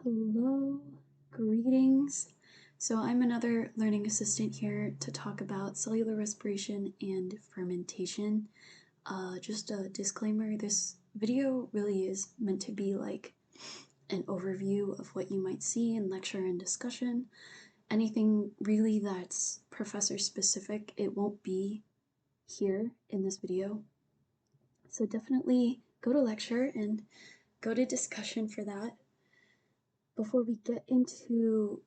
Hello, greetings. So I'm another learning assistant here to talk about cellular respiration and fermentation. Just a disclaimer, this video really is meant to be like an overview of what you might see in lecture and discussion. Anything really that's professor specific, it won't be here in this video. So definitely go to lecture and go to discussion for that. Before we get into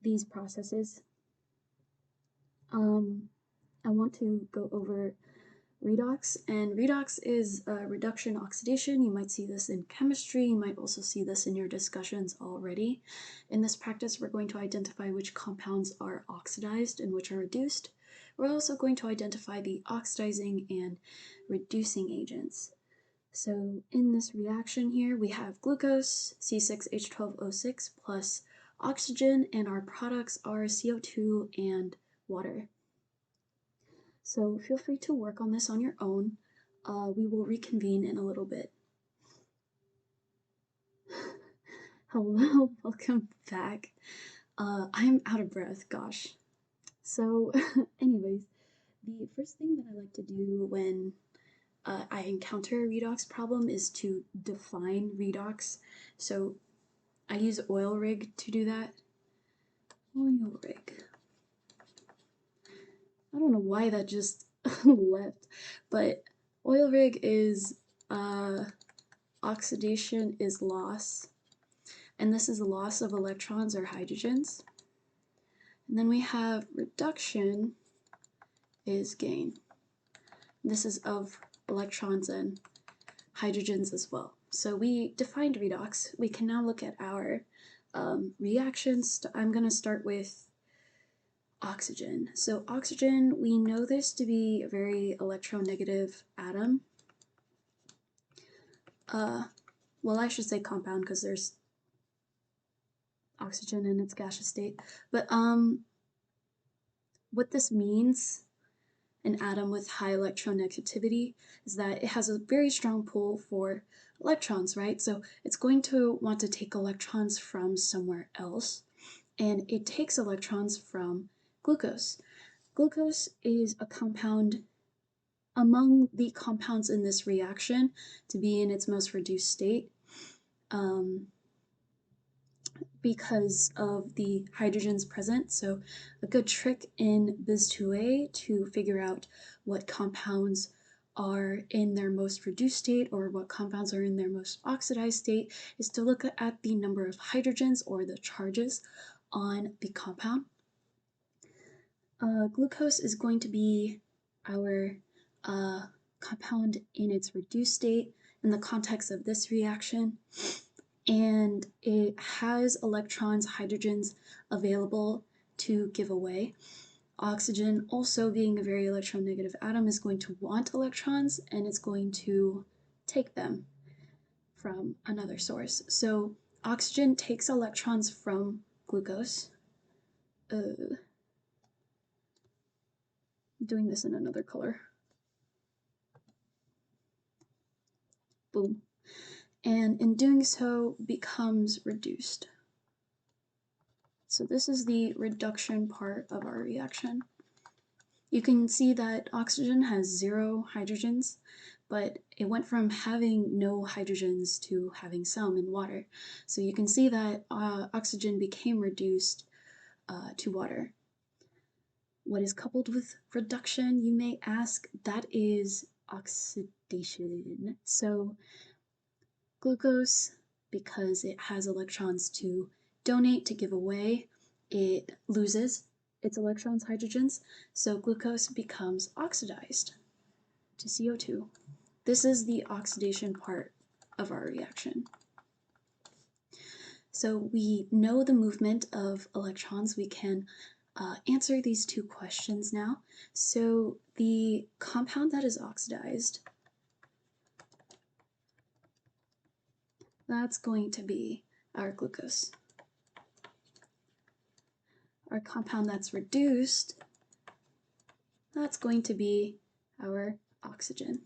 these processes, I want to go over redox, and redox is reduction oxidation. You might see this in chemistry, you might also see this in your discussions already. In this practice, we're going to identify which compounds are oxidized and which are reduced. We're also going to identify the oxidizing and reducing agents. So in this reaction here, we have glucose, C6H12O6 plus oxygen, and our products are CO2 and water. So feel free to work on this on your own. We will reconvene in a little bit. Hello, welcome back. I'm out of breath, gosh. So anyways, the first thing that I like to do when I encounter a redox problem is to define redox. So I use oil rig to do that. Oil rig. I don't know why that just left, but oil rig is oxidation is loss, and this is a loss of electrons or hydrogens. And then we have reduction is gain. This is of electrons and hydrogens as well. So we defined redox. We can now look at our reactions. I'm going to start with oxygen. So oxygen, we know this to be a very electronegative atom. Well, I should say compound because there's oxygen in its gaseous state. But what this means, an atom with high electronegativity, is that it has a very strong pull for electrons, right? So it's going to want to take electrons from somewhere else, and it takes electrons from glucose. Glucose is a compound among the compounds in this reaction to be in its most reduced state because of the hydrogens present. So a good trick in Biz2A to figure out what compounds are in their most reduced state or what compounds are in their most oxidized state is to look at the number of hydrogens or the charges on the compound. Glucose is going to be our compound in its reduced state in the context of this reaction, and it has electrons, hydrogens available to give away. Oxygen, also being a very electronegative atom, is going to want electrons, and it's going to take them from another source. So oxygen takes electrons from glucose. Doing this in another color. Boom. And in doing so becomes reduced. So this is the reduction part of our reaction. You can see that oxygen has 0 hydrogens, but it went from having no hydrogens to having some in water. So you can see that oxygen became reduced to water. What is coupled with reduction, you may ask? That is oxidation. So glucose, because it has electrons to donate, to give away, it loses its electrons, hydrogens, so glucose becomes oxidized to CO2. This is the oxidation part of our reaction. So we know the movement of electrons. We can answer these two questions now. So the compound that is oxidized, that's going to be our glucose. Our compound that's reduced, that's going to be our oxygen.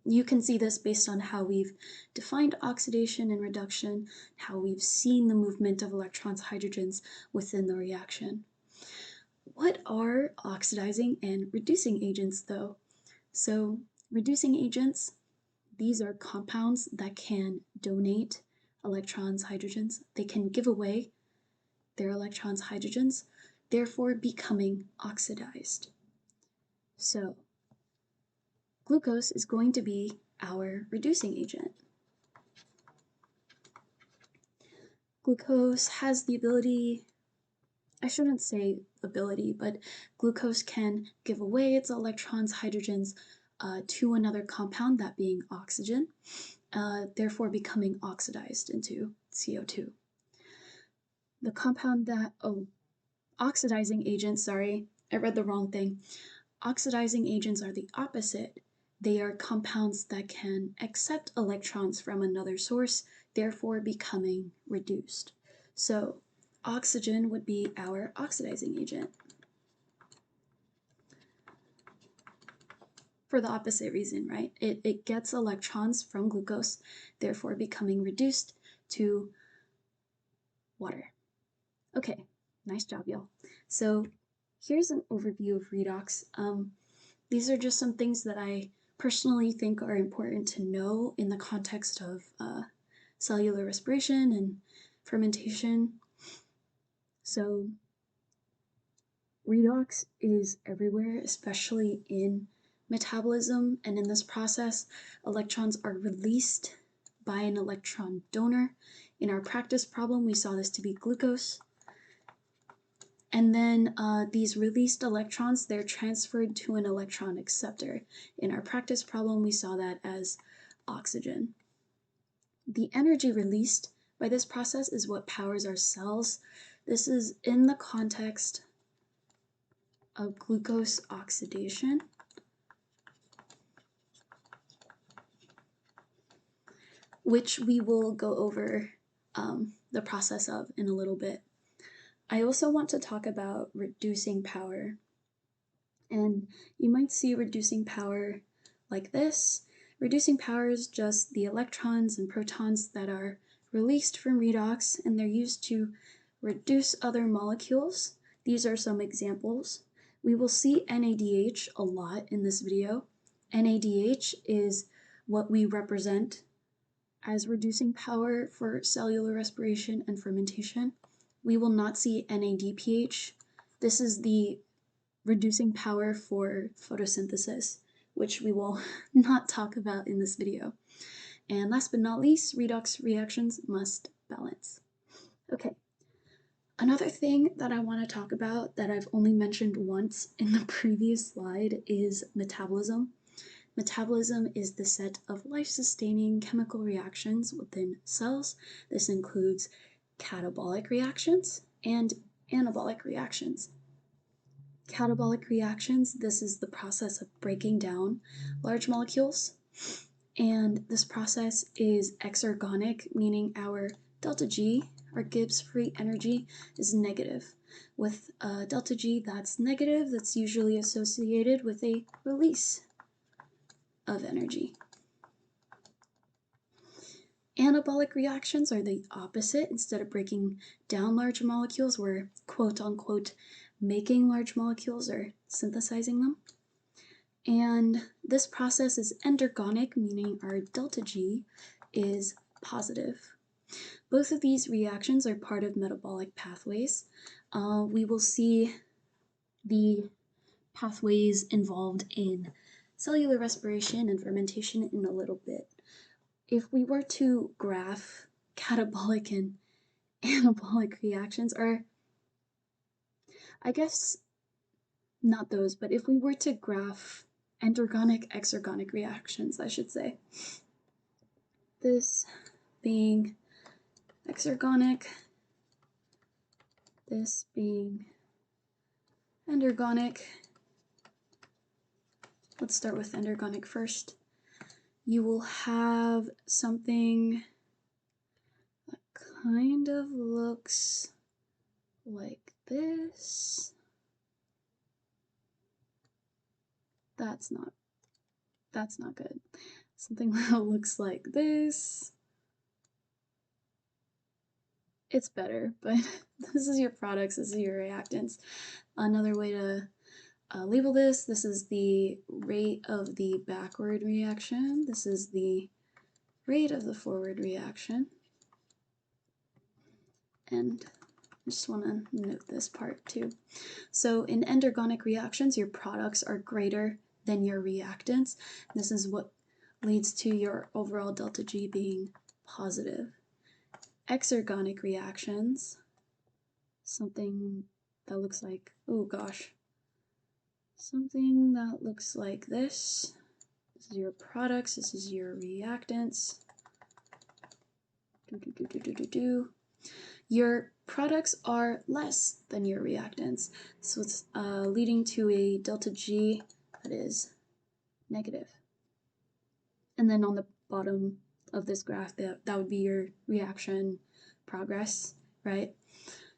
You can see this based on how we've defined oxidation and reduction, how we've seen the movement of electrons, hydrogens within the reaction. What are oxidizing and reducing agents, though? So, reducing agents, these are compounds that can donate electrons, hydrogens. They can give away their electrons, hydrogens, therefore becoming oxidized. So, glucose is going to be our reducing agent. Glucose has the ability, I shouldn't say ability, but glucose can give away its electrons, hydrogens to another compound, that being oxygen, therefore becoming oxidized into CO2. The compound that, oxidizing agents, sorry, I read the wrong thing. Oxidizing agents are the opposite. They are compounds that can accept electrons from another source, therefore becoming reduced. So oxygen would be our oxidizing agent. For the opposite reason, right? It gets electrons from glucose, therefore becoming reduced to water. Okay, nice job, y'all. So here's an overview of redox. These are just some things that I personally think are important to know in the context of cellular respiration and fermentation. So redox is everywhere, especially in metabolism, and in this process, electrons are released by an electron donor. In our practice problem, we saw this to be glucose. And then these released electrons, they're transferred to an electron acceptor. In our practice problem, we saw that as oxygen. The energy released by this process is what powers our cells. This is in the context of glucose oxidation. Which we will go over the process of in a little bit. I also want to talk about reducing power. And you might see reducing power like this. Reducing power is just the electrons and protons that are released from redox, and they're used to reduce other molecules. These are some examples. We will see NADH a lot in this video. NADH is what we represent as reducing power for cellular respiration and fermentation. We will not see NADPH. This is the reducing power for photosynthesis, which we will not talk about in this video. And last but not least, redox reactions must balance. Okay, another thing that I want to talk about that I've only mentioned once in the previous slide is metabolism. Metabolism is the set of life-sustaining chemical reactions within cells. This includes catabolic reactions and anabolic reactions. Catabolic reactions, this is the process of breaking down large molecules. And this process is exergonic, meaning our delta G, our Gibbs free energy, is negative. With delta G that's negative, that's usually associated with a release of energy. Anabolic reactions are the opposite. Instead of breaking down large molecules, we're quote unquote making large molecules or synthesizing them. And this process is endergonic, meaning our delta G is positive. Both of these reactions are part of metabolic pathways. We will see the pathways involved in cellular respiration and fermentation in a little bit. If we were to graph catabolic and anabolic reactions, or I guess not those, but if we were to graph endergonic, exergonic reactions, I should say, this being exergonic, this being endergonic. Let's start with endergonic first. You will have something that kind of looks like this. That's not that's not good. Something that looks like this. It's better, but this is your products, this is your reactants. Another way to label this is the rate of the backward reaction. This is the rate of the forward reaction. And I just want to note this part too. So in endergonic reactions, your products are greater than your reactants. This is what leads to your overall delta G being positive. Exergonic reactions, something that looks like, oh gosh, something that looks like this. This is your products, this is your reactants. Your products are less than your reactants, so it's leading to a delta G that is negative. And then on the bottom of this graph, that would be your reaction progress, right?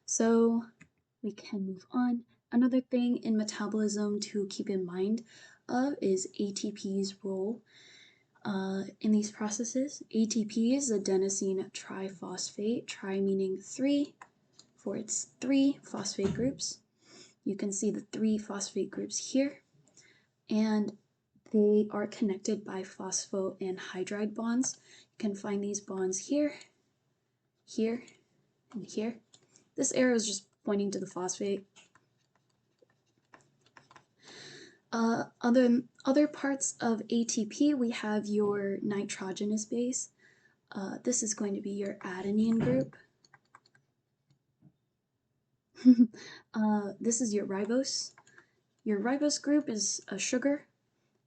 So we can move on. Another thing in metabolism to keep in mind is ATP's role in these processes. ATP is adenosine triphosphate, tri meaning 3, for its 3 phosphate groups. You can see the 3 phosphate groups here, and they are connected by phospho and hydride bonds. You can find these bonds here, here, and here. This arrow is just pointing to the phosphate. Other parts of ATP, we have your nitrogenous base. This is going to be your adenine group. This is your ribose. Your ribose group is a sugar,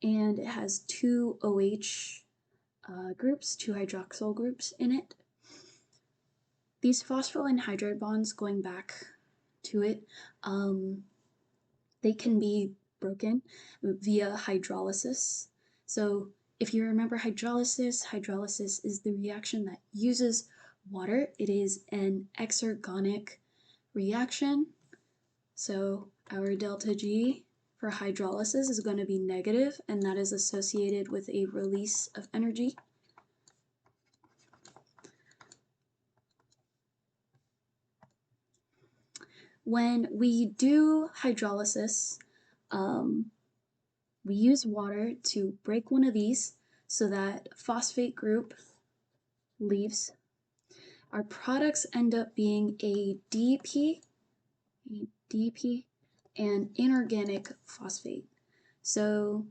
and it has 2 OH groups, 2 hydroxyl groups in it. These phospho and hydride bonds, going back to it, they can be broken via hydrolysis. So if you remember hydrolysis is the reaction that uses water. It is an exergonic reaction. So our delta G for hydrolysis is going to be negative, and that is associated with a release of energy. When we do hydrolysis, we use water to break one of these so that phosphate group leaves. Our products end up being ADP, and inorganic phosphate. So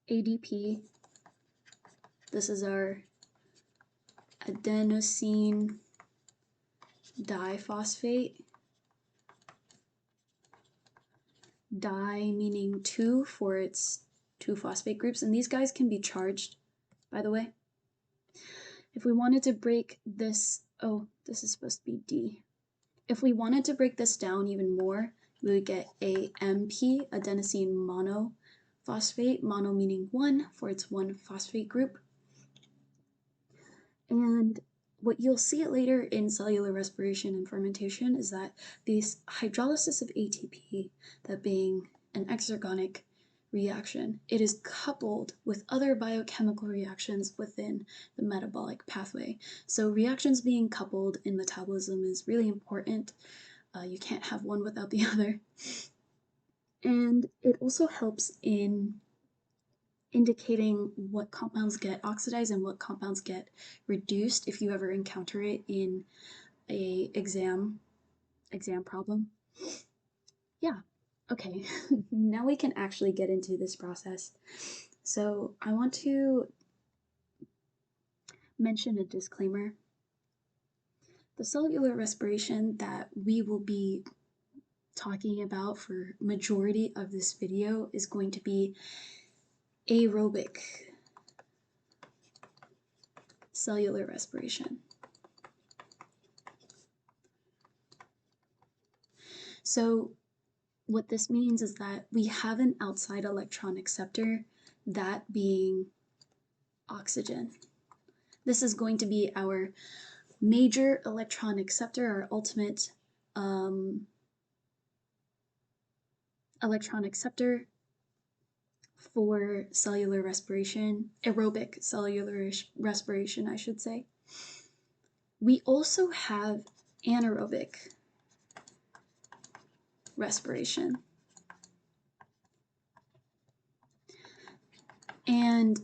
ADP, this is our adenosine diphosphate. Di meaning 2 for its 2 phosphate groups, and these guys can be charged, by the way. If we wanted to break this, oh, this is supposed to be D. If we wanted to break this down even more, we would get AMP, adenosine monophosphate, mono meaning 1 for its 1 phosphate group. And what you'll see later in cellular respiration and fermentation is that this hydrolysis of ATP, that being an exergonic reaction, it is coupled with other biochemical reactions within the metabolic pathway. So reactions being coupled in metabolism is really important. You can't have one without the other. And it also helps in indicating what compounds get oxidized and what compounds get reduced if you ever encounter it in a exam problem. Yeah, okay, now we can actually get into this process. So I want to mention a disclaimer. The cellular respiration that we will be talking about for majority of this video is going to be aerobic cellular respiration. So what this means is that we have an outside electron acceptor, that being oxygen. This is going to be our major electron acceptor, our ultimate electron acceptor for cellular respiration, aerobic cellular respiration, I should say. We also have anaerobic respiration. And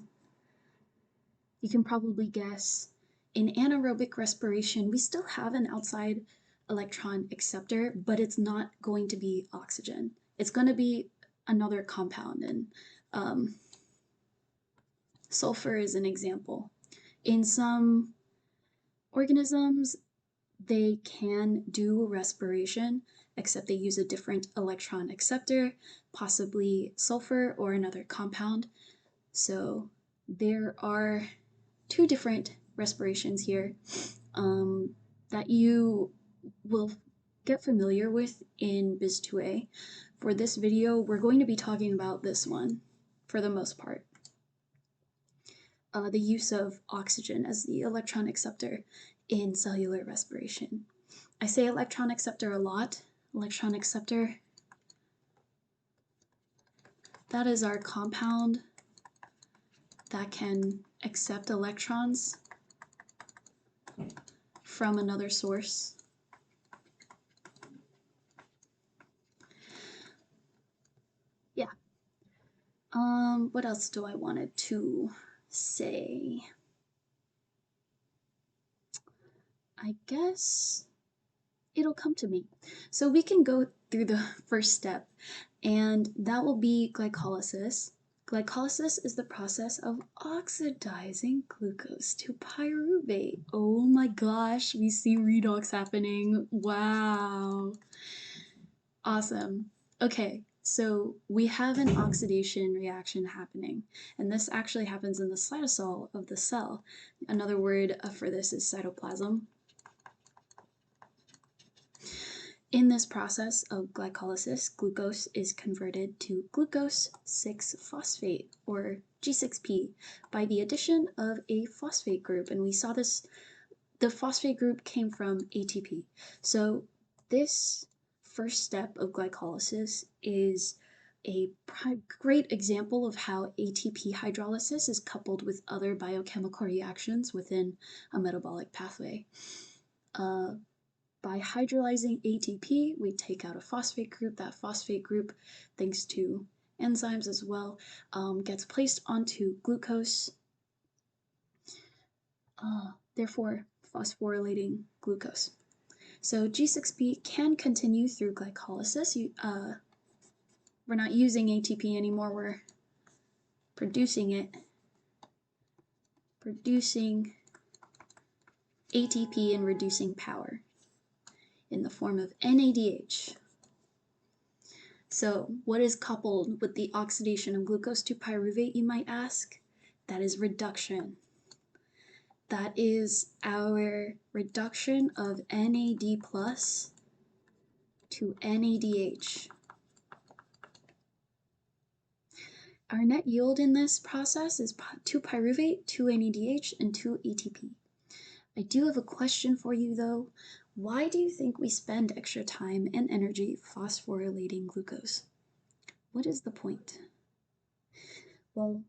you can probably guess, in anaerobic respiration, we still have an outside electron acceptor, but it's not going to be oxygen. It's going to be another compound, and sulfur is an example. In some organisms, they can do respiration, except they use a different electron acceptor, possibly sulfur or another compound. So there are two different respirations here that you will get familiar with in Biz 2A. For this video, we're going to be talking about this one for the most part. The use of oxygen as the electron acceptor in cellular respiration. I say electron acceptor a lot. Electron acceptor, that is our compound that can accept electrons from another source. Yeah. What else do I wanted to say? I guess it'll come to me. So we can go through the first step, and that will be glycolysis. Glycolysis is the process of oxidizing glucose to pyruvate. Oh my gosh, we see redox happening. Wow. Awesome. Okay, so we have an oxidation reaction happening, and this actually happens in the cytosol of the cell. Another word for this is cytoplasm. In this process of glycolysis, glucose is converted to glucose 6-phosphate, or G6P, by the addition of a phosphate group. And we saw this, the phosphate group came from ATP. So this first step of glycolysis is a great example of how ATP hydrolysis is coupled with other biochemical reactions within a metabolic pathway. By hydrolyzing ATP, we take out a phosphate group. That phosphate group, thanks to enzymes as well, gets placed onto glucose, therefore phosphorylating glucose. So G6P can continue through glycolysis. We're not using ATP anymore, we're producing it, producing ATP and reducing power in the form of NADH. So what is coupled with the oxidation of glucose to pyruvate, you might ask? That is reduction. That is our reduction of NAD plus to NADH. Our net yield in this process is 2 pyruvate, 2 NADH, and 2 ATP. I do have a question for you though. Why do you think we spend extra time and energy phosphorylating glucose? What is the point? Well,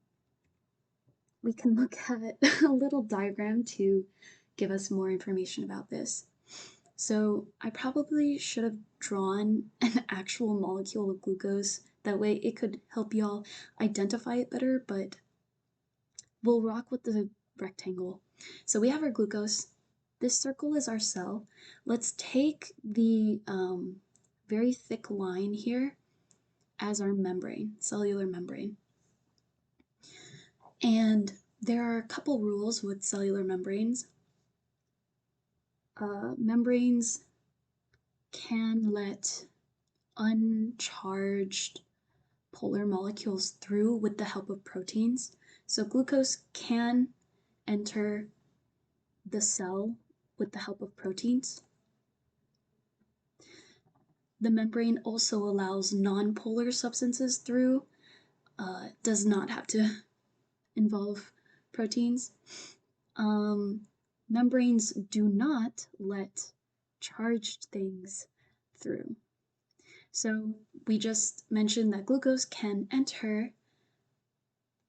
we can look at a little diagram to give us more information about this. So I probably should have drawn an actual molecule of glucose. That way it could help y'all identify it better, but we'll rock with the rectangle. So we have our glucose. This circle is our cell. Let's take the very thick line here as our membrane, cellular membrane. And there are a couple rules with cellular membranes. Membranes can let uncharged polar molecules through with the help of proteins. So glucose can enter the cell with the help of proteins. The membrane also allows non-polar substances through, does not have to involve proteins. Membranes do not let charged things through. So we just mentioned that glucose can enter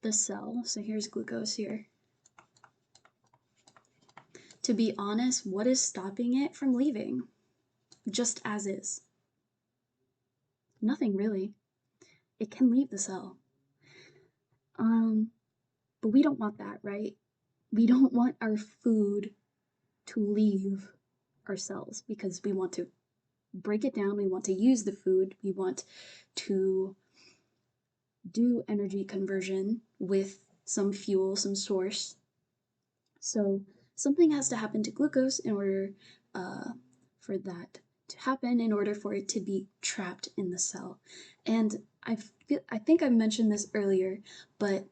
the cell. So here's glucose here. To be honest, what is stopping it from leaving? Just as is. Nothing really. It can leave the cell. But we don't want that, right? We don't want our food to leave our cells because we want to break it down, we want to use the food, we want to do energy conversion with some fuel, some source. So something has to happen to glucose in order for that to happen, in order for it to be trapped in the cell. And I think I mentioned this earlier, but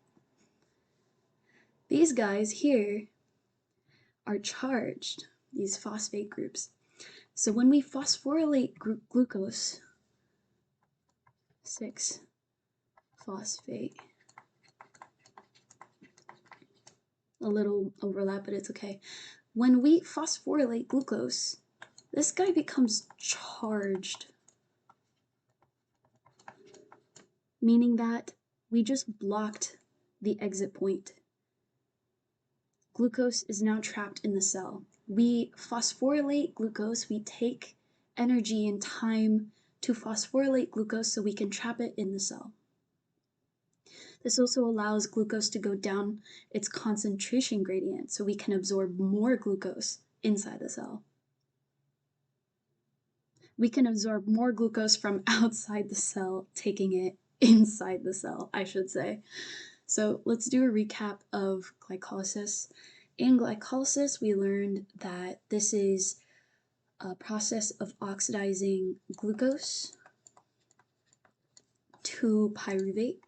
these guys here are charged, these phosphate groups. So when we phosphorylate glucose, 6-phosphate, a little overlap, but it's okay. When we phosphorylate glucose, this guy becomes charged, meaning that we just blocked the exit point. Glucose is now trapped in the cell. We phosphorylate glucose, we take energy and time to phosphorylate glucose so we can trap it in the cell. This also allows glucose to go down its concentration gradient so we can absorb more glucose inside the cell. We can absorb more glucose from outside the cell, taking it inside the cell, I should say. So let's do a recap of glycolysis. In glycolysis, we learned that this is a process of oxidizing glucose to pyruvate.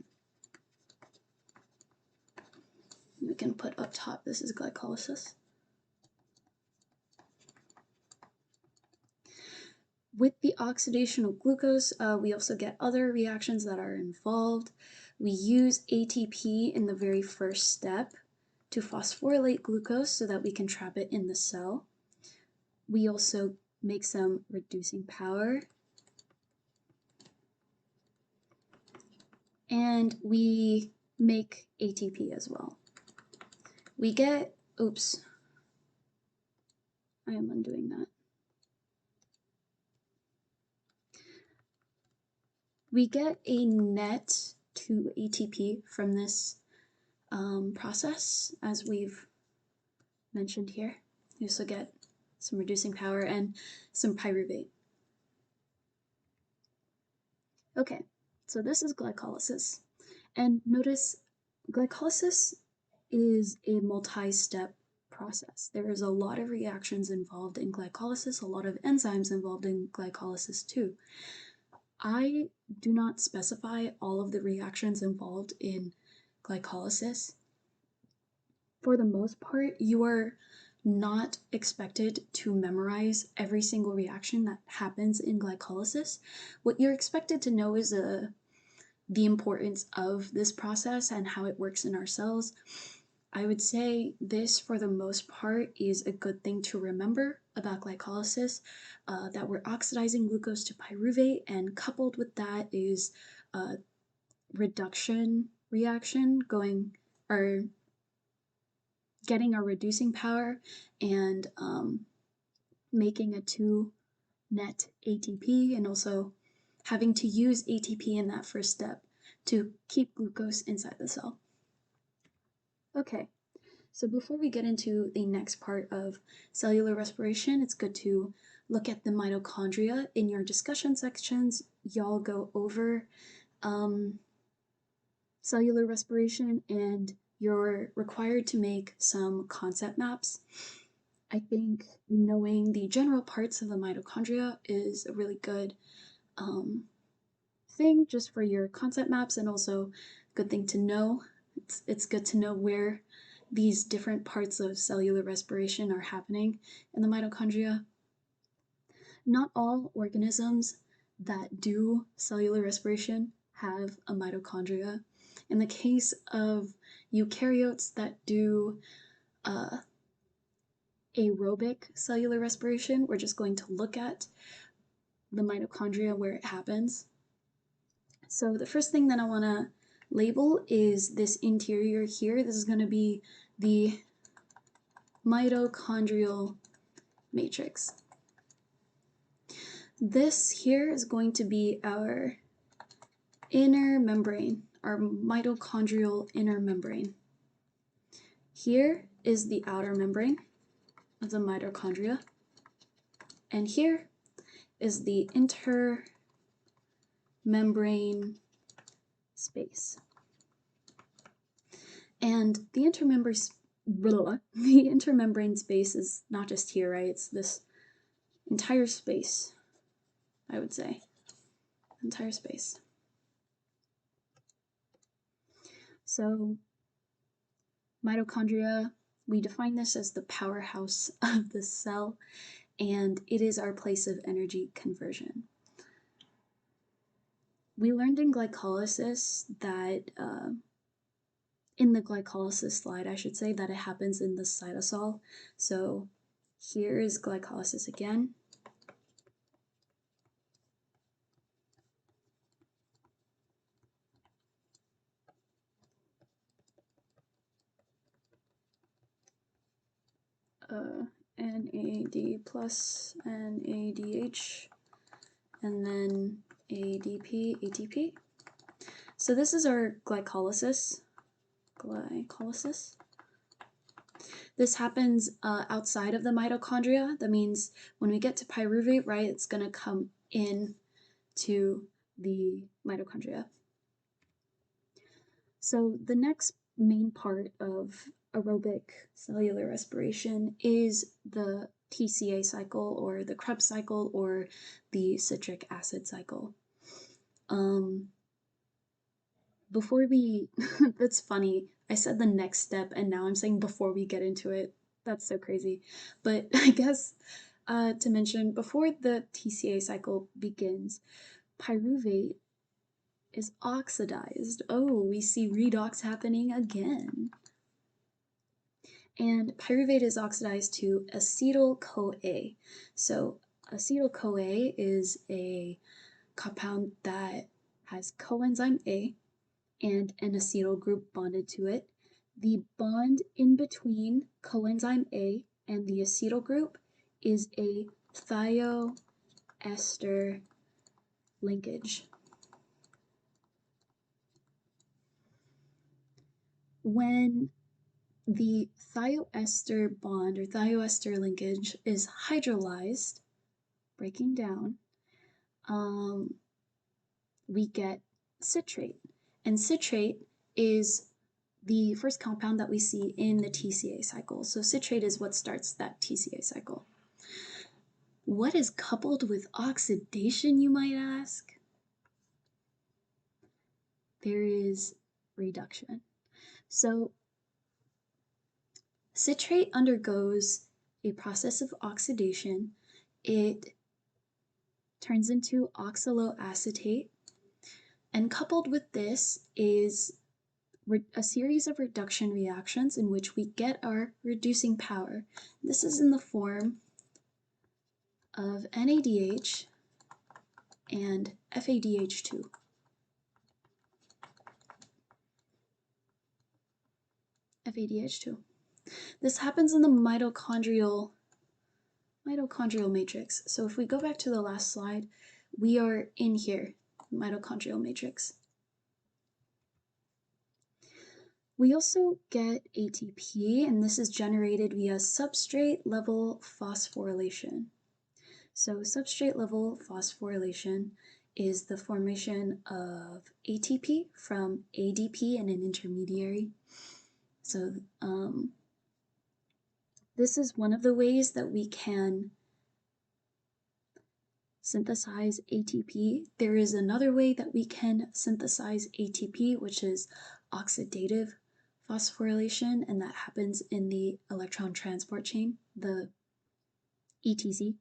We can put up top, this is glycolysis. With the oxidation of glucose, we also get other reactions that are involved. We use ATP in the very first step to phosphorylate glucose so that we can trap it in the cell. We also make some reducing power. And we make ATP as well. We get, oops, I am undoing that. We get a net to ATP from this process, as we've mentioned here. You also get some reducing power and some pyruvate. Okay, so this is glycolysis. And notice glycolysis is a multi-step process. There is a lot of reactions involved in glycolysis, a lot of enzymes involved in glycolysis too. I do not specify all of the reactions involved in glycolysis. For the most part, you are not expected to memorize every single reaction that happens in glycolysis. What you're expected to know is the importance of this process and how it works in our cells. I would say this, for the most part, is a good thing to remember about glycolysis, that we're oxidizing glucose to pyruvate, and coupled with that is a reduction reaction getting our reducing power and making a 2 net ATP, and also having to use ATP in that first step to keep glucose inside the cell. Okay, so before we get into the next part of cellular respiration, it's good to look at the mitochondria. In your discussion sections, y'all go over cellular respiration, and you're required to make some concept maps. I think knowing the general parts of the mitochondria is a really good thing just for your concept maps, and also good thing to know. It's good to know where these different parts of cellular respiration are happening in the mitochondria. Not all organisms that do cellular respiration have a mitochondria. In the case of eukaryotes that do aerobic cellular respiration, we're just going to look at the mitochondria where it happens. So the first thing that I want to label is this interior here. This is going to be the mitochondrial matrix. This here is going to be our inner membrane, our mitochondrial inner membrane. Here is the outer membrane of the mitochondria, and here is the intermembrane space. And the intermembrane space is not just here, right? It's this entire space, I would say. Entire space. So mitochondria, we define this as the powerhouse of the cell, and it is our place of energy conversion. We learned in glycolysis that, in the glycolysis slide, I should say, that it happens in the cytosol. So here is glycolysis again. NAD plus NADH, and then ADP, ATP. So this is our glycolysis. This happens outside of the mitochondria. That means when we get to pyruvate, right, it's going to come in to the mitochondria. So the next main part of aerobic cellular respiration is the TCA cycle, or the Krebs cycle, or the citric acid cycle. Before we, that's funny, I said the next step and now I'm saying before we get into it. That's so crazy. But I guess to mention, before the TCA cycle begins, pyruvate is oxidized. Oh, we see redox happening again. And pyruvate is oxidized to acetyl-CoA. So acetyl-CoA is a compound that has coenzyme A and an acetyl group bonded to it. The bond in between coenzyme A and the acetyl group is a thioester linkage. When the thioester bond or thioester linkage is hydrolyzed, breaking down, we get citrate. And citrate is the first compound that we see in the TCA cycle. So citrate is what starts that TCA cycle. What is coupled with oxidation, you might ask? There is reduction. So citrate undergoes a process of oxidation. It turns into oxaloacetate, and coupled with this is a series of reduction reactions in which we get our reducing power. This is in the form of NADH and FADH2. FADH2. This happens in the mitochondrial matrix. So if we go back to the last slide, we are in here, mitochondrial matrix. We also get ATP, and this is generated via substrate-level phosphorylation. So substrate-level phosphorylation is the formation of ATP from ADP and an intermediary. So this is one of the ways that we can synthesize ATP. There is another way that we can synthesize ATP, which is oxidative phosphorylation, and that happens in the electron transport chain, the ETC.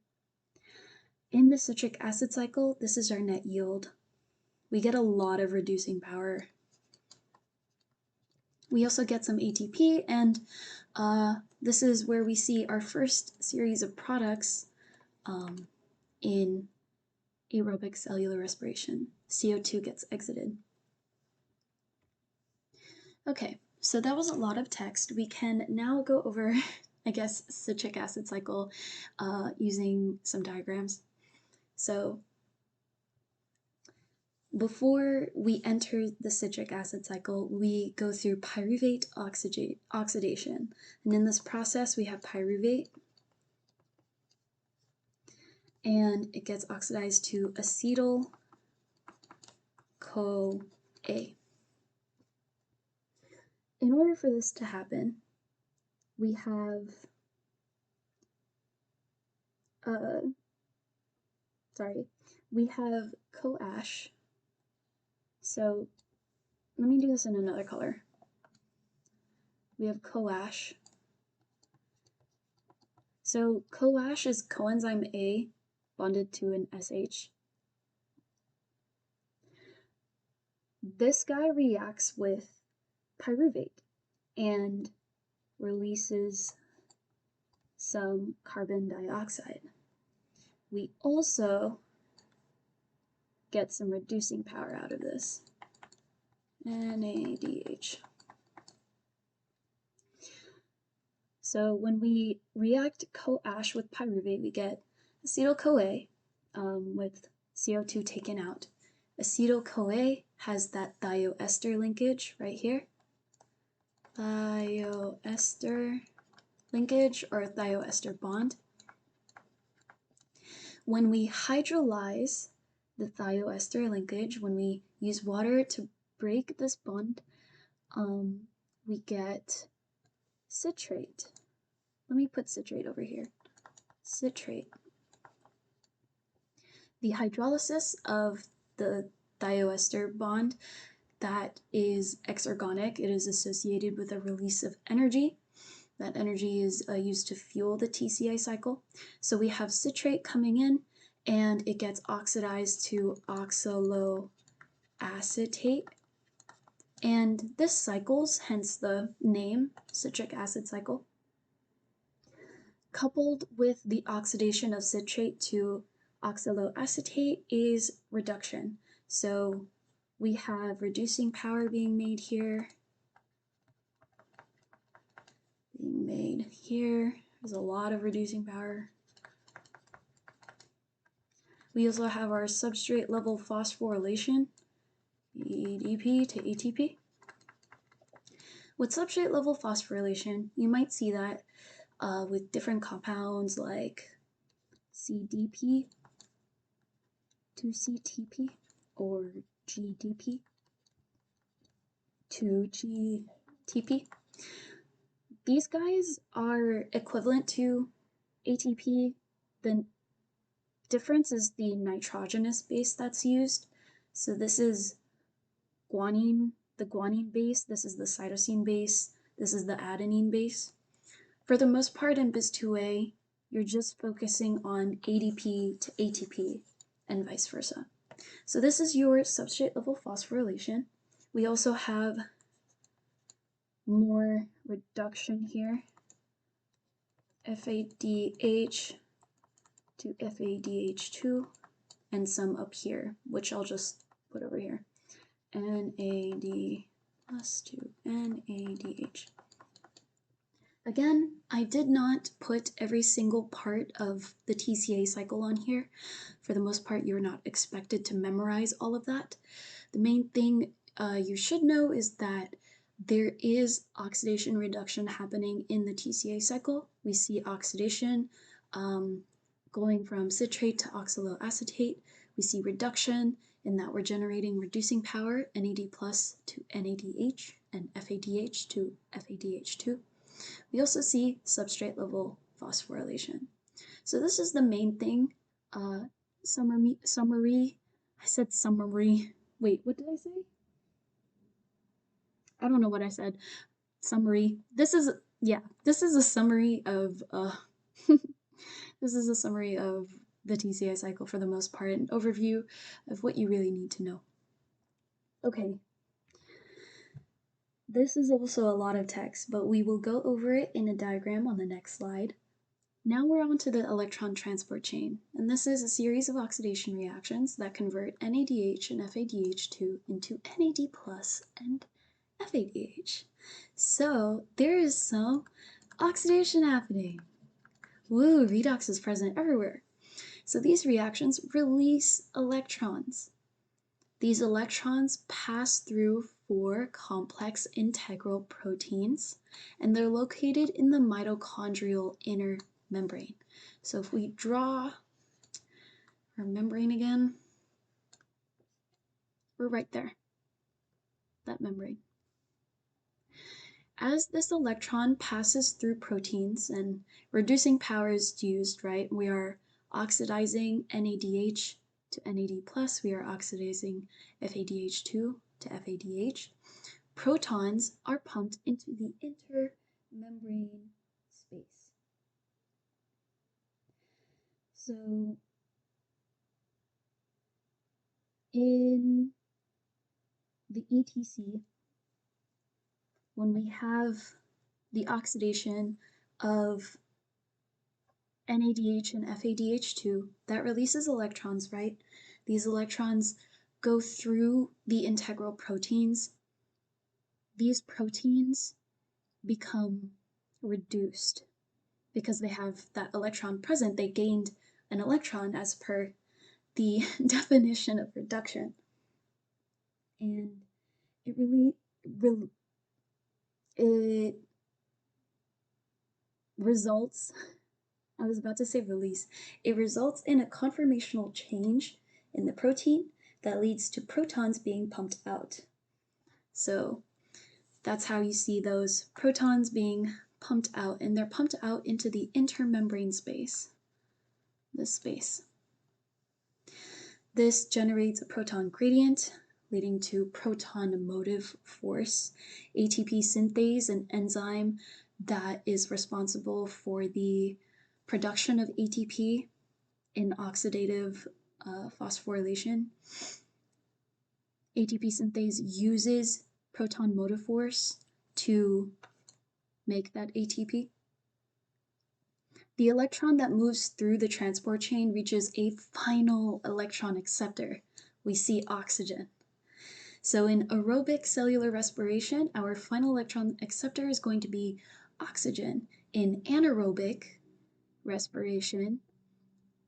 In the citric acid cycle, this is our net yield. We get a lot of reducing power. We also get some ATP, and this is where we see our first series of products in aerobic cellular respiration. CO2 gets exited. Okay, so that was a lot of text. We can now go over, I guess, citric acid cycle using some diagrams. So before we enter the citric acid cycle, we go through pyruvate oxidation. And in this process, we have pyruvate, and it gets oxidized to acetyl-CoA. In order for this to happen, we have CoAsh. So let me do this in another color. We have CoAsh. So CoAsh is coenzyme A bonded to an SH. This guy reacts with pyruvate and releases some carbon dioxide. We also get some reducing power out of this, NADH. So when we react CoAsh with pyruvate, we get acetyl-CoA with CO2 taken out. Acetyl-CoA has that thioester linkage right here. Thioester linkage or thioester bond. When we hydrolyze the thioester linkage, when we use water to break this bond, we get citrate. Let me put citrate over here. Citrate. The hydrolysis of the thioester bond, that is exergonic. It is associated with a release of energy. That energy is used to fuel the TCA cycle. So we have citrate coming in, and it gets oxidized to oxaloacetate. And this cycles, hence the name, citric acid cycle. Coupled with the oxidation of citrate to oxaloacetate is reduction. So we have reducing power being made here. There's a lot of reducing power. We also have our substrate-level phosphorylation, ADP to ATP. With substrate-level phosphorylation, you might see that with different compounds like CDP to CTP or GDP to GTP. These guys are equivalent to ATP. The difference is the nitrogenous base that's used. So this is guanine, the guanine base, this is the cytosine base, this is the adenine base. For the most part in BIS2A, you're just focusing on ADP to ATP and vice versa. So this is your substrate level phosphorylation. We also have more reduction here, FADH to FADH2, and some up here, which I'll just put over here, NAD plus to NADH. Again, I did not put every single part of the TCA cycle on here. For the most part, you're not expected to memorize all of that. The main thing you should know is that there is oxidation reduction happening in the TCA cycle. We see oxidation going from citrate to oxaloacetate. We see reduction in that we're generating reducing power, NAD plus to NADH and FADH to FADH2. We also see substrate level phosphorylation. So this is the main thing. Summary. I said summary. Wait, what did I say? I don't know what I said. Summary. This is a summary of this is a summary of the TCA cycle for the most part, an overview of what you really need to know. Okay. This is also a lot of text, but we will go over it in a diagram on the next slide. Now we're on to the electron transport chain, and this is a series of oxidation reactions that convert NADH and FADH2 into NAD plus and FADH. So there is some oxidation happening. Woo, redox is present everywhere. So these reactions release electrons. These electrons pass through 4 complex integral proteins, and they're located in the mitochondrial inner membrane. So if we draw our membrane again, we're right there, that membrane. As this electron passes through proteins and reducing power is used, right? We are oxidizing NADH to NAD+, we are oxidizing FADH2 to FADH. Protons are pumped into the intermembrane space. So in the ETC, when we have the oxidation of NADH and FADH2, that releases electrons, right? These electrons go through the integral proteins. These proteins become reduced because they have that electron present. They gained an electron as per the definition of reduction. And it results, I was about to say release, it results in a conformational change in the protein that leads to protons being pumped out. So that's how you see those protons being pumped out, and they're pumped out into the intermembrane space, this space. This generates a proton gradient, leading to proton motive force. ATP synthase, an enzyme that is responsible for the production of ATP in oxidative phosphorylation. ATP synthase uses proton motive force to make that ATP. The electron that moves through the transport chain reaches a final electron acceptor. We see oxygen. So in aerobic cellular respiration, our final electron acceptor is going to be oxygen. In anaerobic respiration,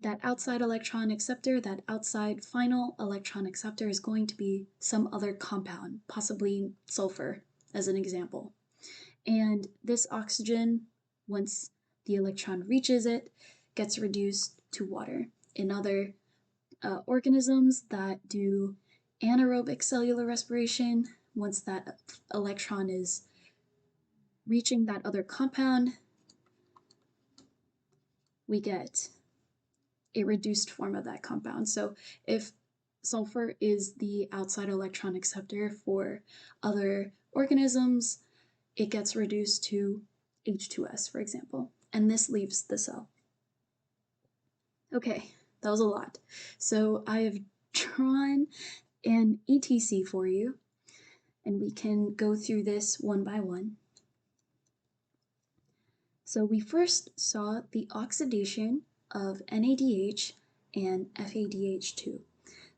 that outside electron acceptor, that outside final electron acceptor is going to be some other compound, possibly sulfur as an example. And this oxygen, once the electron reaches it, gets reduced to water. In other organisms that do anaerobic cellular respiration, once that electron is reaching that other compound, we get a reduced form of that compound. So if sulfur is the outside electron acceptor for other organisms, it gets reduced to H2S, for example, and this leaves the cell. Okay, that was a lot. So I have drawn an ETC for you, and we can go through this one by one. So we first saw the oxidation of NADH and FADH2.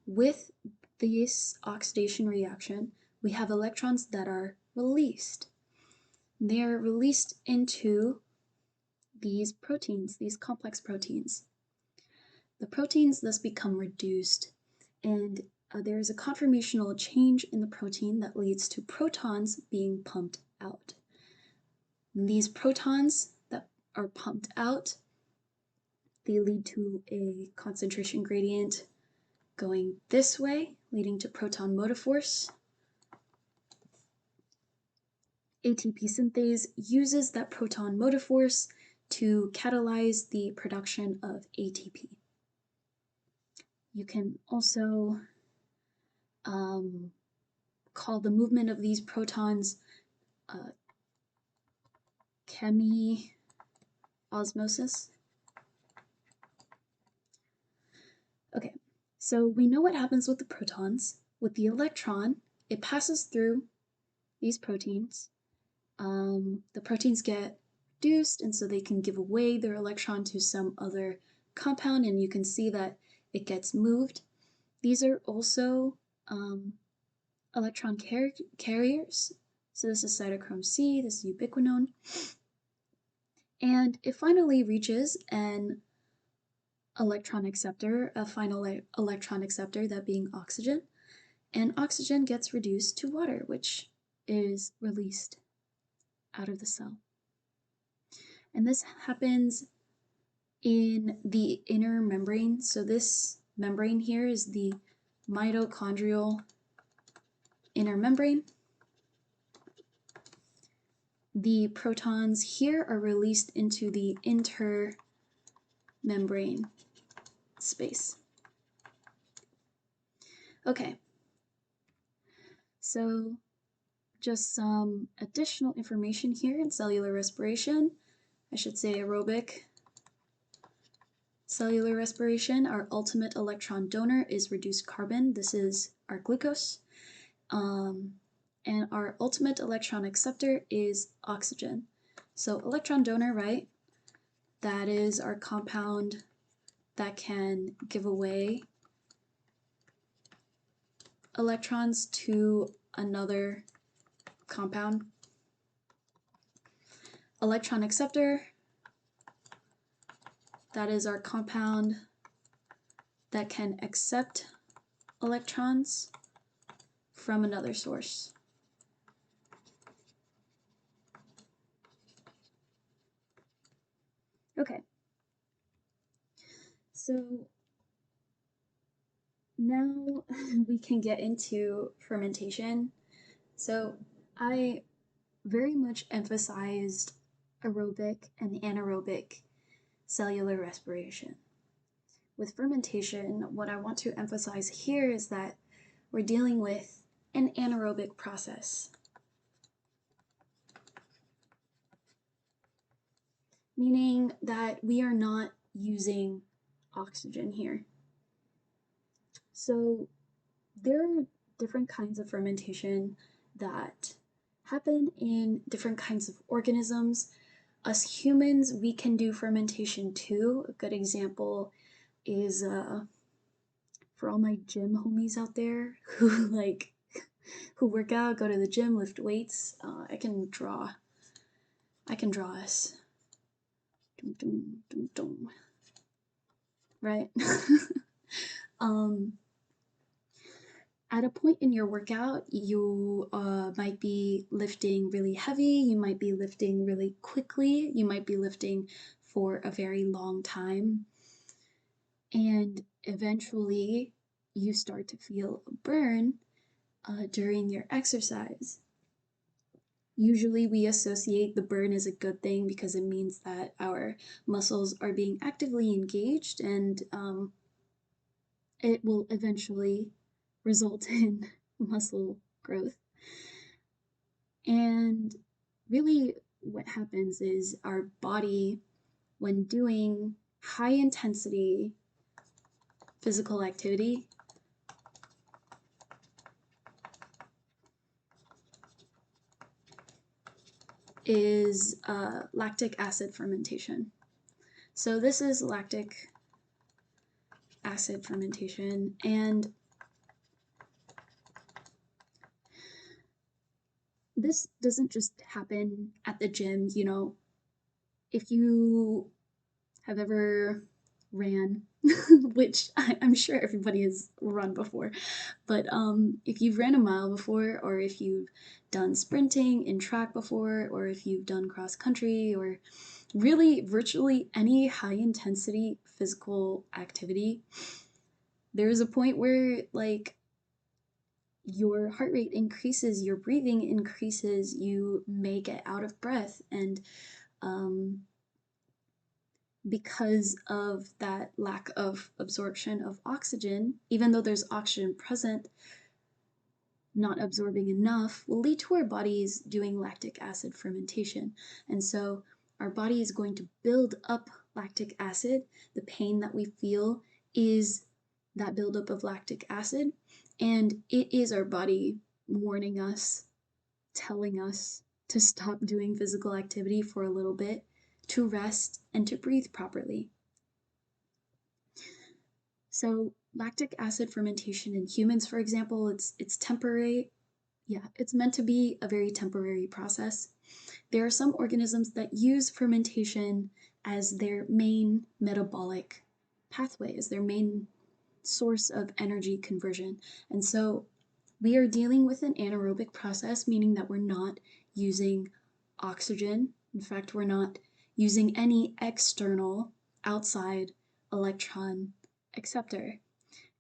With this oxidation reaction, we have electrons that are released. They are released into these proteins, these complex proteins. The proteins thus become reduced, and there is a conformational change in the protein that leads to protons being pumped out. And these protons that are pumped out, they lead to a concentration gradient going this way, leading to proton motive force. ATP synthase uses that proton motive force to catalyze the production of ATP. You can also call the movement of these protons chemiosmosis. Okay, so we know what happens with the protons. With the electron, it passes through these proteins. The proteins get reduced, and so they can give away their electron to some other compound, and you can see that it gets moved. These are also electron carriers. So this is cytochrome C, this is ubiquinone. And it finally reaches an electron acceptor, a final electron acceptor, that being oxygen. And oxygen gets reduced to water, which is released out of the cell. And this happens in the inner membrane. So this membrane here is the mitochondrial inner membrane. The protons here are released into the intermembrane space. Okay, so just some additional information here in cellular respiration. I should say aerobic cellular respiration. Our ultimate electron donor is reduced carbon. This is our glucose. And our ultimate electron acceptor is oxygen. So electron donor, right? That is our compound that can give away electrons to another compound. Electron acceptor, that is our compound that can accept electrons from another source. Okay, so now we can get into fermentation. So I very much emphasized aerobic and anaerobic cellular respiration. With fermentation, what I want to emphasize here is that we're dealing with an anaerobic process, meaning that we are not using oxygen here. So there are different kinds of fermentation that happen in different kinds of organisms. Us humans, we can do fermentation too. A good example is for all my gym homies out there who who work out, go to the gym, lift weights. I can draw us. Dum, dum, dum, dum. Right? At a point in your workout, you might be lifting really heavy, you might be lifting really quickly, you might be lifting for a very long time, and eventually you start to feel a burn during your exercise. Usually we associate the burn as a good thing because it means that our muscles are being actively engaged, and it will eventually result in muscle growth. And really what happens is our body, when doing high intensity physical activity, is lactic acid fermentation. So this is lactic acid fermentation, and this doesn't just happen at the gym. You know, if you have ever ran, which I'm sure everybody has run before, but if you've ran a mile before, or if you've done sprinting in track before, or if you've done cross country, or really virtually any high intensity physical activity, there's a point where like your heart rate increases, your breathing increases, you may get out of breath, and because of that lack of absorption of oxygen, even though there's oxygen present, not absorbing enough will lead to our bodies doing lactic acid fermentation. And so our body is going to build up lactic acid. The pain that we feel is that buildup of lactic acid, and it is our body warning us, telling us to stop doing physical activity for a little bit, to rest, and to breathe properly. So lactic acid fermentation in humans, for example, it's temporary. Yeah, it's meant to be a very temporary process. There are some organisms that use fermentation as their main metabolic pathway, as their main source of energy conversion. And so we are dealing with an anaerobic process, meaning that we're not using oxygen. In fact, we're not using any external outside electron acceptor.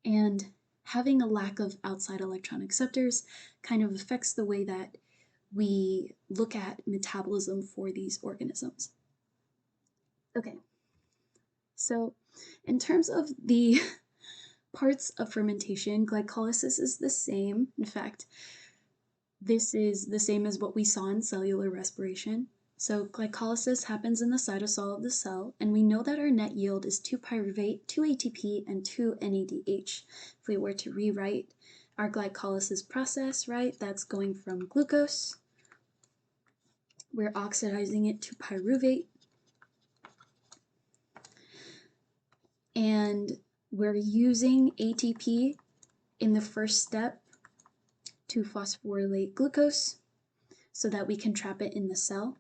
And having a lack of outside electron acceptors kind of affects the way that we look at metabolism for these organisms. Okay, so in terms of the parts of fermentation, glycolysis is the same. In fact, this is the same as what we saw in cellular respiration. So glycolysis happens in the cytosol of the cell, and we know that our net yield is 2 pyruvate, 2 ATP, and 2 NADH. If we were to rewrite our glycolysis process, right, that's going from glucose, we're oxidizing it to pyruvate, and we're using ATP in the first step to phosphorylate glucose so that we can trap it in the cell.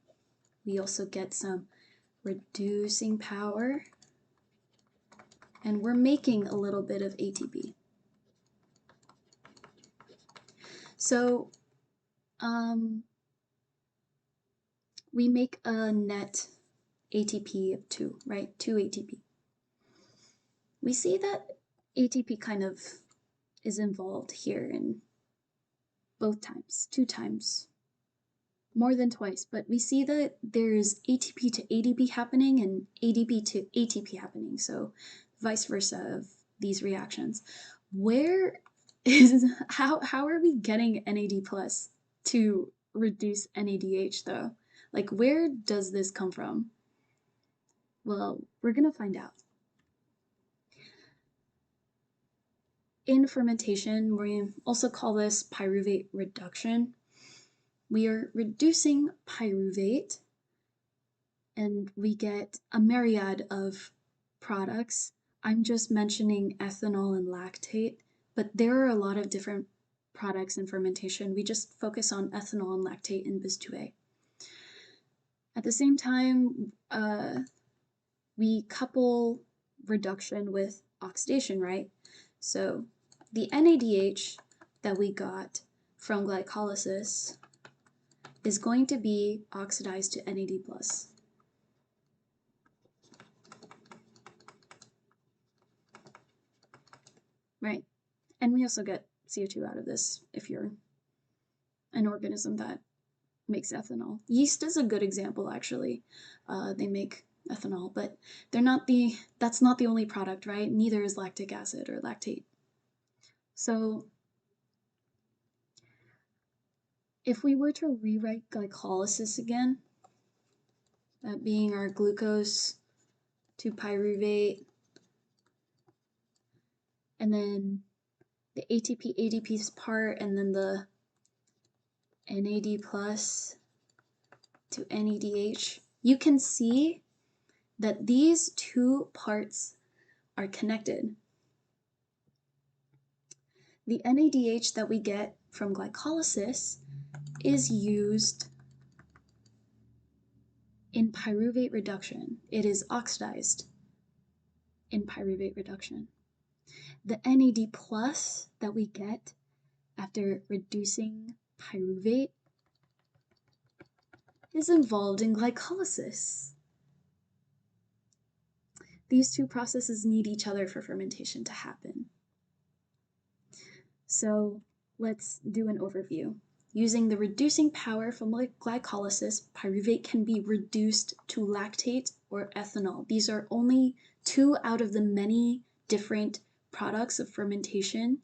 We also get some reducing power, and we're making a little bit of ATP. So we make a net ATP of 2, right? 2 ATP. We see that ATP kind of is involved here in both times, 2 times, more than twice, but we see that there's ATP to ADP happening and ADP to ATP happening, so vice versa of these reactions. How are we getting NAD plus to reduce NADH though? Like, where does this come from? Well, we're gonna find out. In fermentation, we also call this pyruvate reduction. We are reducing pyruvate, and we get a myriad of products. I'm just mentioning ethanol and lactate, but there are a lot of different products in fermentation. We just focus on ethanol and lactate in bis2A. At the same time, we couple reduction with oxidation, right? So the NADH that we got from glycolysis is going to be oxidized to NAD+. Right? And we also get CO2 out of this if you're an organism that makes ethanol. Yeast is a good example, actually. They make ethanol, but that's not the only product, right? Neither is lactic acid or lactate. So if we were to rewrite glycolysis again, that being our glucose to pyruvate, and then the ATP ADP part, and then the NAD plus to NADH, you can see that these 2 parts are connected. The NADH that we get from glycolysis is used in pyruvate reduction. It is oxidized in pyruvate reduction. The NAD plus that we get after reducing pyruvate is involved in glycolysis. These 2 processes need each other for fermentation to happen. So let's do an overview. Using the reducing power from glycolysis, pyruvate can be reduced to lactate or ethanol. These are only 2 out of the many different products of fermentation.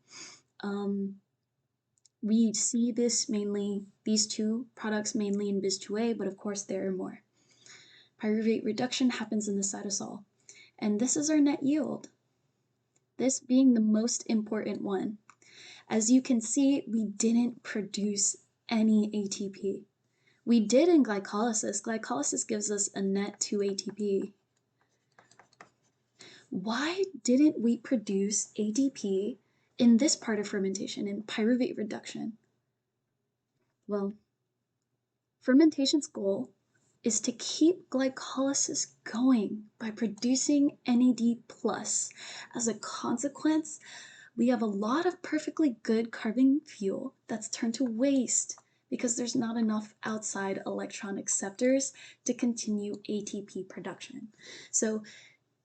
We see these 2 products mainly in bis2A, but of course there are more. Pyruvate reduction happens in the cytosol, and this is our net yield, this being the most important one. As you can see, we didn't produce any ATP. We did in glycolysis. Glycolysis gives us a net 2 ATP. Why didn't we produce ATP in this part of fermentation, in pyruvate reduction? Well, fermentation's goal is to keep glycolysis going by producing NAD+. As a consequence, we have a lot of perfectly good carbon fuel that's turned to waste because there's not enough outside electron acceptors to continue ATP production. So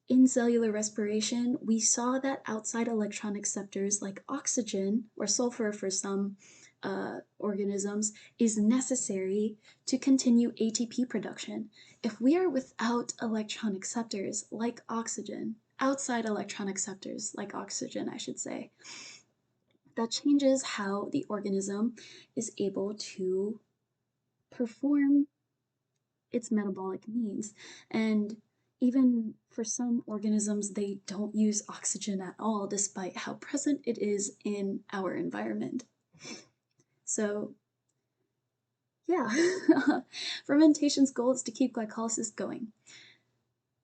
in cellular respiration, we saw that outside electron acceptors like oxygen or sulfur for some organisms is necessary to continue ATP production. If we are without electron acceptors like oxygen, outside electron acceptors like oxygen, I should say, that changes how the organism is able to perform its metabolic needs. And even for some organisms, they don't use oxygen at all, despite how present it is in our environment. So yeah, fermentation's goal is to keep glycolysis going.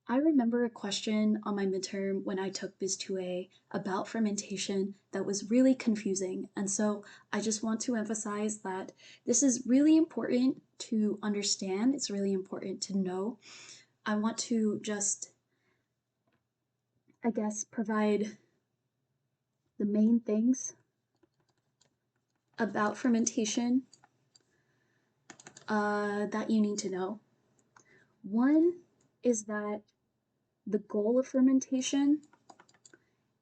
I remember a question on my midterm when I took Biz 2A about fermentation that was really confusing, and so I just want to emphasize that this is really important to understand, it's really important to know. I want to just, I guess, provide the main things about fermentation that you need to know. One is that the goal of fermentation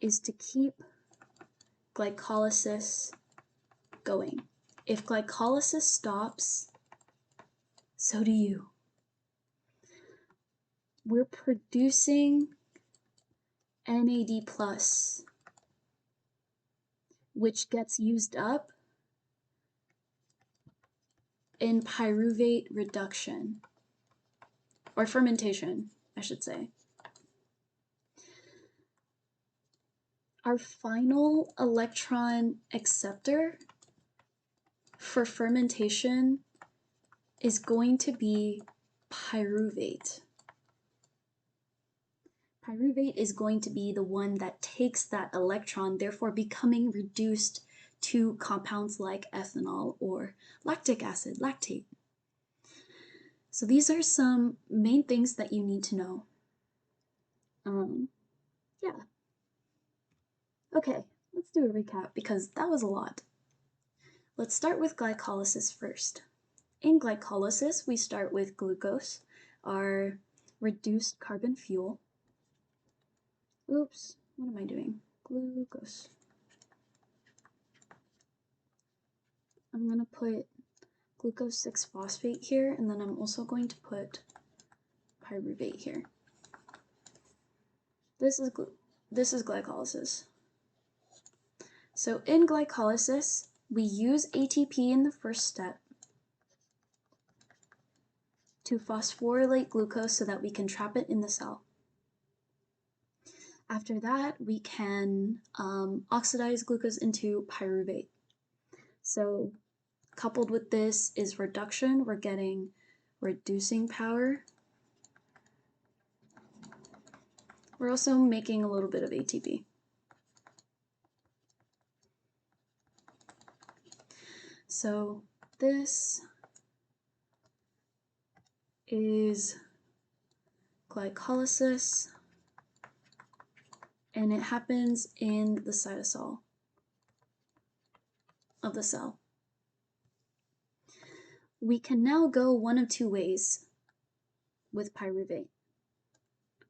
is to keep glycolysis going. If glycolysis stops, so do you. We're producing NAD+, which gets used up in pyruvate reduction, or fermentation, I should say. Our final electron acceptor for fermentation is going to be pyruvate. Pyruvate is going to be the one that takes that electron, therefore becoming reduced to compounds like ethanol or lactic acid, lactate. So these are some main things that you need to know. Yeah. Okay, let's do a recap because that was a lot. Let's start with glycolysis first. In glycolysis, we start with glucose, our reduced carbon fuel. Oops, what am I doing? Glucose. I'm going to put glucose 6-phosphate here, and then I'm also going to put pyruvate here. This is glycolysis. So in glycolysis, we use ATP in the first step to phosphorylate glucose so that we can trap it in the cell. After that, we can oxidize glucose into pyruvate. So coupled with this is reduction. We're getting reducing power. We're also making a little bit of ATP. So this is glycolysis, and it happens in the cytosol of the cell. We can now go one of two ways with pyruvate.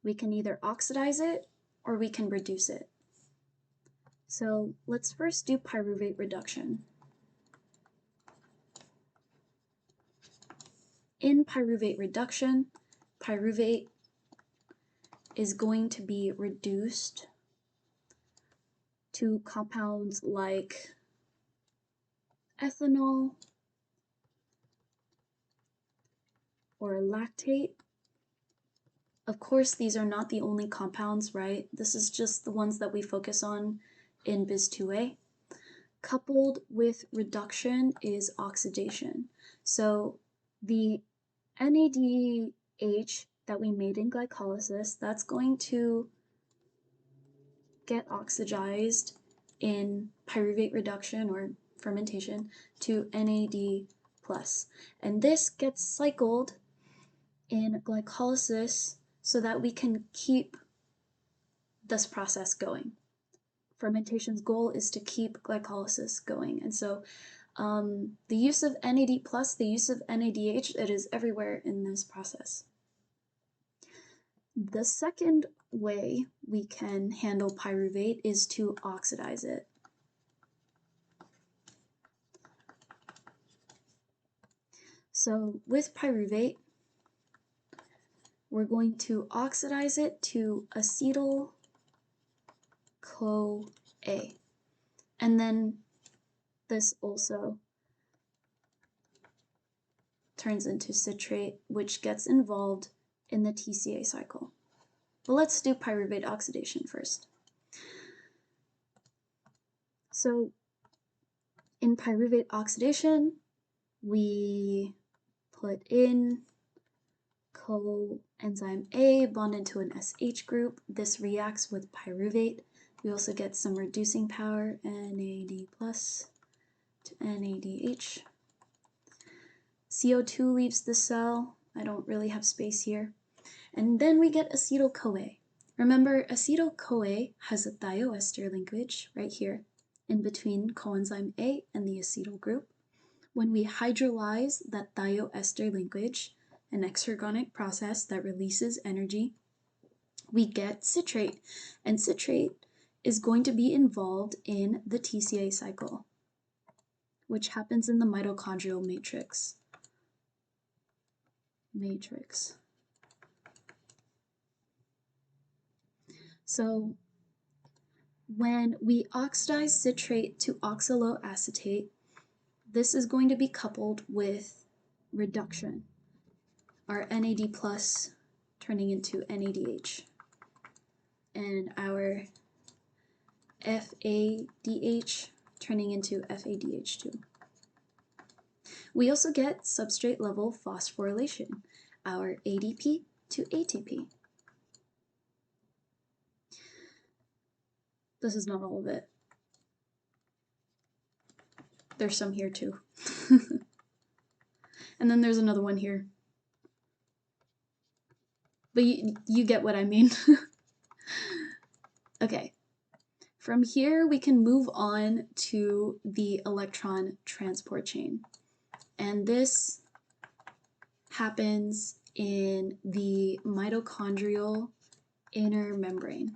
We can either oxidize it or we can reduce it. So let's first do pyruvate reduction. In pyruvate reduction, pyruvate is going to be reduced to compounds like ethanol or lactate. Of course, these are not the only compounds, right? This is just the ones that we focus on in Biz 2A. Coupled with reduction is oxidation. So the NADH that we made in glycolysis, that's going to get oxidized in pyruvate reduction or fermentation to NAD+. And this gets cycled in glycolysis so that we can keep this process going. Fermentation's goal is to keep glycolysis going. And so the use of NAD+, the use of NADH, it is everywhere in this process. The second way we can handle pyruvate is to oxidize it. So with pyruvate, we're going to oxidize it to acetyl-CoA. And then this also turns into citrate, which gets involved in the TCA cycle. But let's do pyruvate oxidation first. So in pyruvate oxidation, we put in coenzyme A bonded to an SH group. This reacts with pyruvate. We also get some reducing power, NAD+ to NADH. CO2 leaves the cell. I don't really have space here. And then we get acetyl-CoA. Remember, acetyl-CoA has a thioester linkage right here in between coenzyme A and the acetyl group. When we hydrolyze that thioester linkage, an exergonic process that releases energy, we get citrate. And citrate is going to be involved in the TCA cycle, which happens in the mitochondrial matrix. So when we oxidize citrate to oxaloacetate, this is going to be coupled with reduction, our NAD+ turning into NADH, and our FADH turning into FADH2. We also get substrate-level phosphorylation, our ADP to ATP. This is not all of it. There's some here too. And then there's another one here. But you get what I mean. Okay. From here, we can move on to the electron transport chain. And this happens in the mitochondrial inner membrane.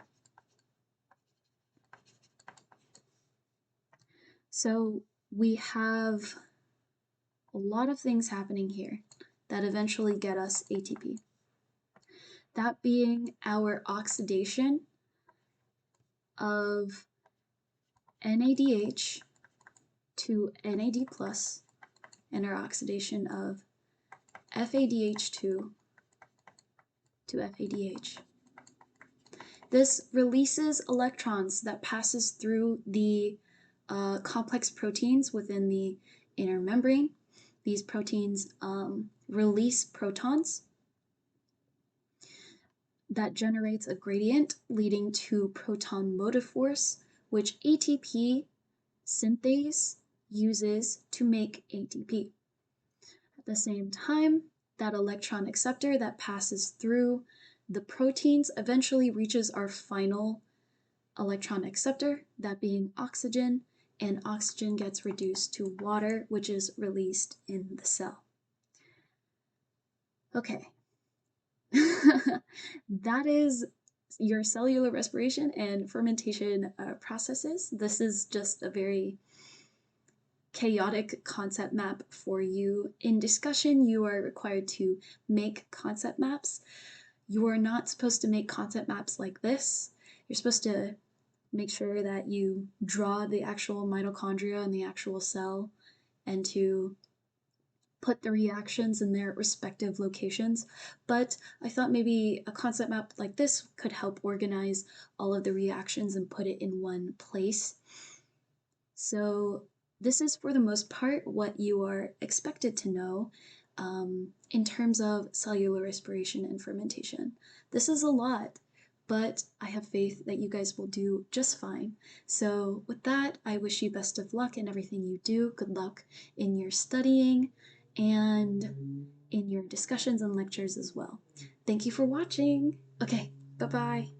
So we have a lot of things happening here that eventually get us ATP. That being our oxidation of NADH to NAD+, and our oxidation of FADH2 to FADH. This releases electrons that passes through the complex proteins within the inner membrane. These proteins release protons that generates a gradient leading to proton motive force, which ATP synthase uses to make ATP. At the same time, that electron acceptor that passes through the proteins eventually reaches our final electron acceptor, that being oxygen, and oxygen gets reduced to water, which is released in the cell. Okay. That is your cellular respiration and fermentation processes. This is just a very chaotic concept map for you. In discussion, you are required to make concept maps. You are not supposed to make concept maps like this. You're supposed to make sure that you draw the actual mitochondria and the actual cell and to put the reactions in their respective locations. But I thought maybe a concept map like this could help organize all of the reactions and put it in one place. So this is for the most part what you are expected to know. in terms of cellular respiration and fermentation. This is a lot, but I have faith that you guys will do just fine. So with that, I wish you best of luck in everything you do. Good luck in your studying and in your discussions and lectures as well. Thank you for watching. Okay, bye-bye.